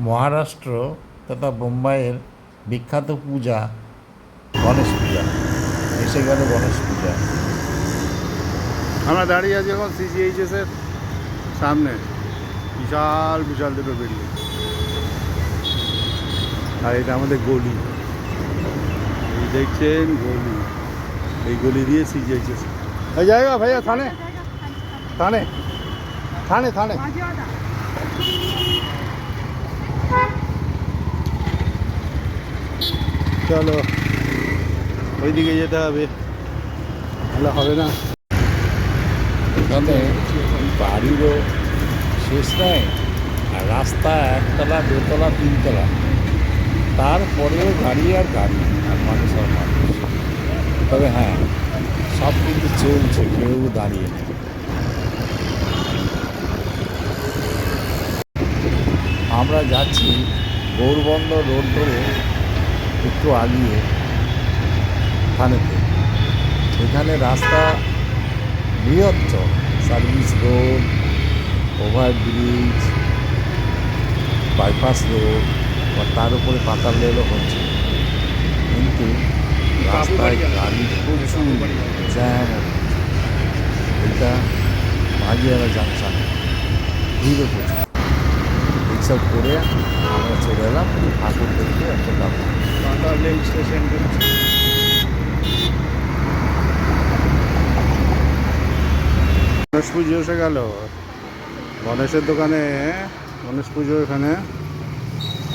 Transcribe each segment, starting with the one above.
মহারাষ্ট্র তথা বোম্বাইয়ের বিখ্যাত পূজা গণেশ পূজা। এসে গেল গণেশ পূজা। আমরা দাঁড়িয়ে আছি এখন সিজিএইচএস এর সামনে। বিশাল বিশাল দুটো বিল্ডিং, আর এটা আমাদের গলি। এই দেখছেন গলি, এই গলি দিয়ে সিজিএইচএস। এই জায়গা ভাইয়া থানে থানে থানে থানে চলো ওইদিকে যেতে হবে, তাহলে হবে না। এখানে বাড়িরও শেষ নাই, আর রাস্তা একতলা, দোতলা, তিনতলা, তারপরেও গাড়ি আর গাড়ি, আর মানুষ আর মানুষ। তবে হ্যাঁ, সব কিন্তু চলছে, কেউ দাঁড়িয়ে নেই। আমরা যাচ্ছি গৌরবন্দ রোড ধরে একটু আগিয়ে থানেতে। এখানে রাস্তা বৃহত্তর, service road, overbridge, bypass road, বা তার উপরে পাতাল রেলও হচ্ছে, কিন্তু রাস্তায় গাড়ি প্রচুর জ্যাম হচ্ছে। এটা ভাগিয়ারা জাংশন, ভিড়ও প্রচুর। এইসব করে আমরা চলে এলাম ঠাকুর দেখতে একটা দাদা পাতাল রেল স্টেশন। গণেশ পুজো এসে গেল। গণেশের দোকানে গণেশ পুজো, এখানে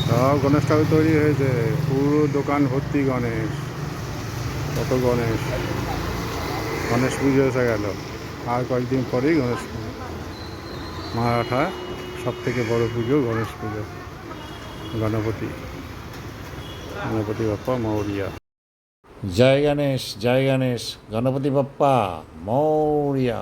সব গণেশ ঠাকুর তৈরি হয়েছে, পুরো দোকান ভর্তি গণেশ। কত গণেশ! গণেশ পুজো এসে গেল, আর কয়েকদিন পরেই গণেশ পুজো। মারাঠা সব থেকে বড় পুজো গণেশ পুজো। গণপতি গণপতি বাপ্পা মৌরিয়া। জয় গণেশ, জয় গণেশ, গণপতি বাপ্পা মৌরিয়া।